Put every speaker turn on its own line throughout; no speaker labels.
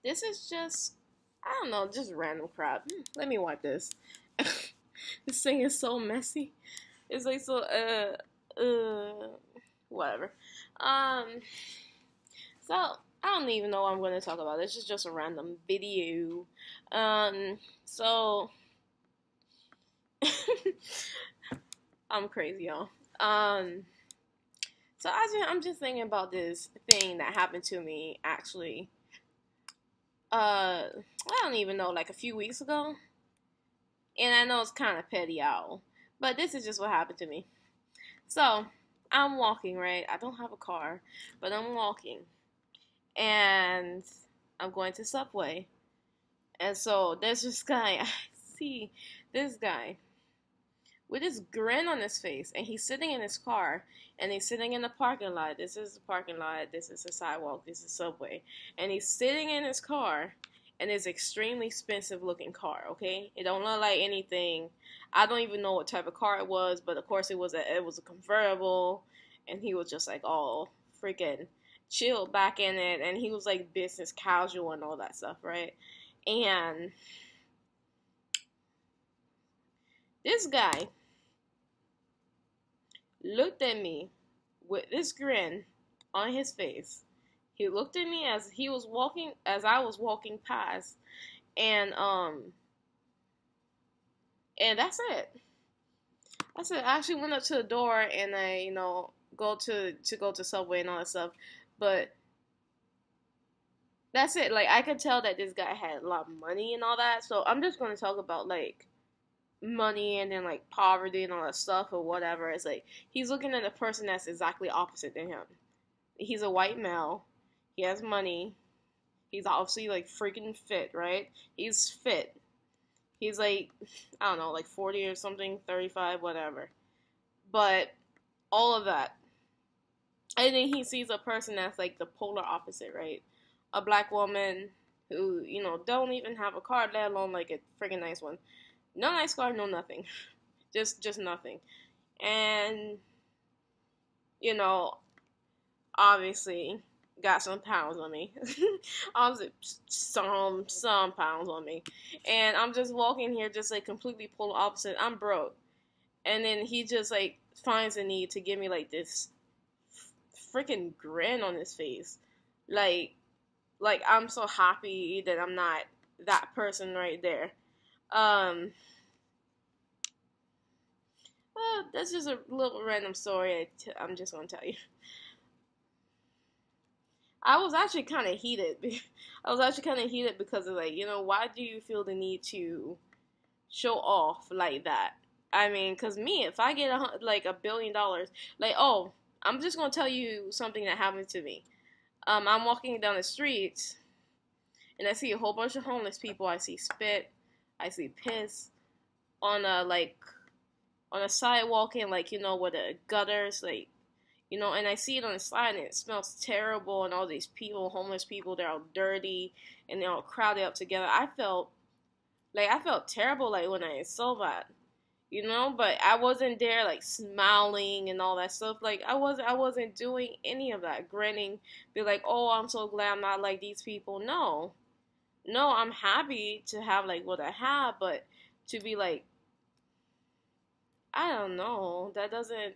This is just, I don't know, just random crap. Let me wipe this. This thing is so messy. It's like so, whatever. Um, so I don't even know what I'm going to talk about. This is just a random video. So I'm crazy, y'all. So I'm just thinking about this thing that happened to me actually. I don't even know, like a few weeks ago. And I know it's kind of petty, y'all, but this is just what happened to me. So I'm walking, right? I don't have a car, but I'm walking, and I'm going to Subway. And so there's this guy. I see this guy with this grin on his face, and he's sitting in his car, and he's sitting in the parking lot. This is the parking lot. This is the sidewalk. This is Subway, and he's sitting in his car, and it's extremely expensive looking car. Okay, it don't look like anything. I don't even know what type of car it was, but of course it was a convertible, and he was just like all freaking chilled back in it, and he was like business casual and all that stuff, right? And this guy looked at me with this grin on his face. He looked at me as I was walking past, and and that's it. That's it. I actually went up to the door and I, go to Subway and all that stuff, but that's it. Like I could tell that this guy had a lot of money and all that. So I'm just going to talk about like money and then like poverty and all that stuff or whatever. It's like he's looking at a person that's exactly opposite than him. He's a white male. He has money. He's obviously like freaking fit, right? He's fit. He's like, I don't know, like 40 or something, 35, whatever. But all of that. And then he sees a person that's like the polar opposite, right? A black woman who, don't even have a car, let alone like a freaking nice one. No nice car, no nothing. Just nothing. And, you know, obviously got some pounds on me. Obviously some pounds on me. And I'm just walking here just like completely polar opposite. I'm broke. And then he just like finds a need to give me like this freaking grin on his face. Like I'm so happy that I'm not that person right there. Um that's just a little random story I'm just gonna tell you. I was actually kind of heated. I was actually kind of heated because of like, why do you feel the need to show off like that? I mean, cause me, if I get like $1 billion, like, oh, I'm just gonna tell you something that happened to me. I'm walking down the street and I see a whole bunch of homeless people. I see spit, I see piss on a sidewalk and like where the gutters like and I see it on the slide and it smells terrible and all these people, homeless people, they're all dirty and they're all crowded up together. I felt terrible like when I saw that. But I wasn't there like smiling and all that stuff. Like I wasn't doing any of that, grinning, be like, oh, I'm so glad I'm not like these people. No. No, I'm happy to have like what I have, but to be like, I don't know, that doesn't,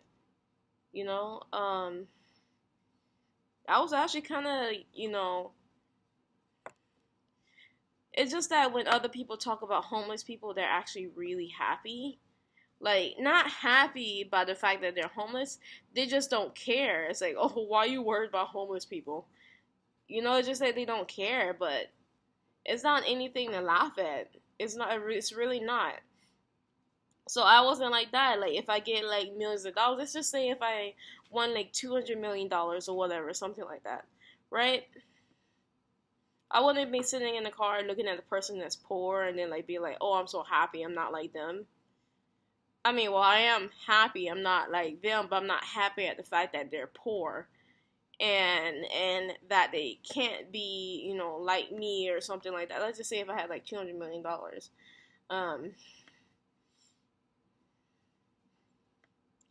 you know, um, I was actually kind of, it's just that when other people talk about homeless people, they're actually really happy. Like, not happy by the fact that they're homeless, they just don't care. It's like, oh, why are you worried about homeless people? It's just like they don't care, but it's not anything to laugh at. It's not, it's really not. So I wasn't like that. Like, if I get like millions of dollars, let's just say if I won like $200 million or whatever, something like that, right? I wouldn't be sitting in the car looking at the person that's poor and then like be like, oh, I'm so happy I'm not like them. I mean, well, I am happy I'm not like them, but I'm not happy at the fact that they're poor and that they can't be, like me or something like that. Let's just say if I had like $200 million. Um,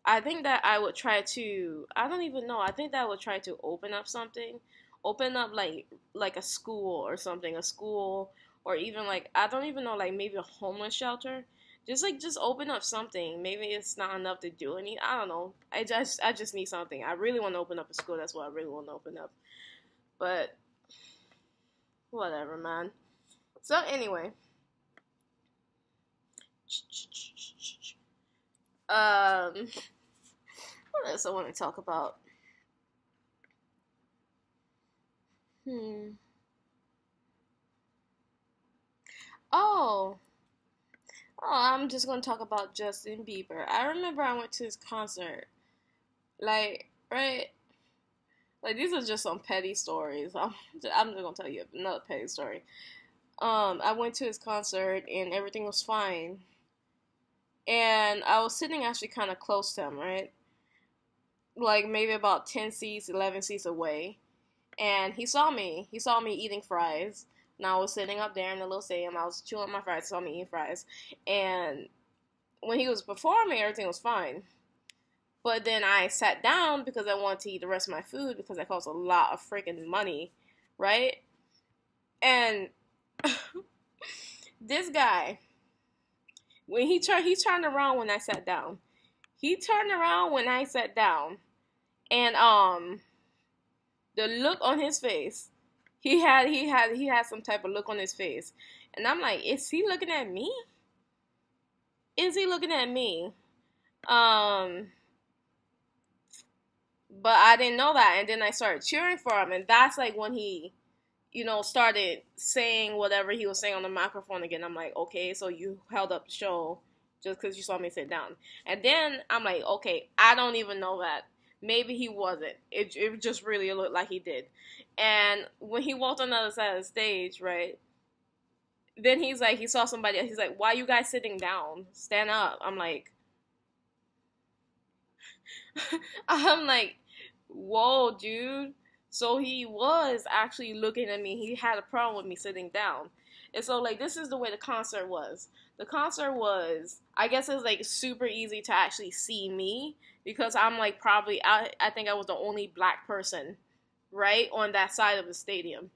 I think that I would try to, I don't even know, I think that I would try to open up something open up like a school or something, a school, or even like I don't even know, like maybe a homeless shelter. Just open up something. Maybe it's not enough to do any. I don't know. I just need something. I really want to open up a school. That's what I really want to open up. But whatever, man. So anyway, what else I want to talk about? Hmm. Oh, I'm just gonna talk about Justin Bieber. I remember I went to his concert. Like, right? Like these are just some petty stories. I'm just gonna tell you another petty story. I went to his concert and everything was fine. And I was sitting actually kind of close to him, right? Like maybe about 10 seats, 11 seats away. And he saw me. He saw me eating fries. And I was sitting up there in the little stadium. I was chewing my fries, saw me eating fries. And when he was performing, everything was fine. But then I sat down because I wanted to eat the rest of my food because that costs a lot of freaking money, right? And this guy, when he turned around when I sat down. He turned around when I sat down, and the look on his face, he had some type of look on his face, and I'm like, is he looking at me? Is he looking at me? Um, but I didn't know that, and then I started cheering for him, and that's like when he, started saying whatever he was saying on the microphone again. I'm like, okay, so you held up the show just because you saw me sit down. And then I'm like, okay, I don't even know that. Maybe he wasn't. It just really looked like he did. And when he walked on the other side of the stage, right, then he's like, he saw somebody else. He's like, why are you guys sitting down? Stand up. I'm like, whoa, dude. So he was actually looking at me. He had a problem with me sitting down. And so, like, this is the way the concert was. The concert was, I guess it's, like, super easy to actually see me because I'm, like, I think I was the only black person, right, on that side of the stadium.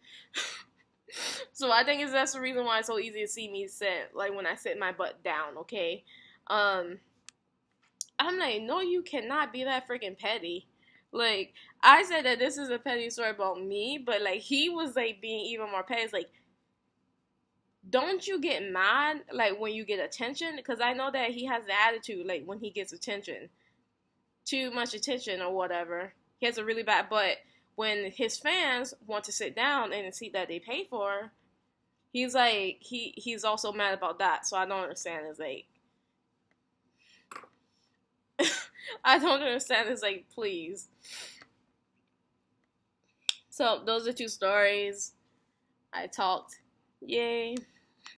So I think that's the reason why it's so easy to see me sit, like, when I sit my butt down, okay? I'm like, no, you cannot be that freaking petty. Like, I said that this is a petty story about me, but, like, he was, like, being even more petty. It's like, don't you get mad, like, when you get attention? Because I know that he has the attitude, like, when he gets attention. Too much attention or whatever. He has a really bad, but when his fans want to sit down in a seat that they pay for, he's, like, he's also mad about that. So I don't understand. It's, like, I don't understand. It's, like, please. So, those are two stories. I talked. Yay.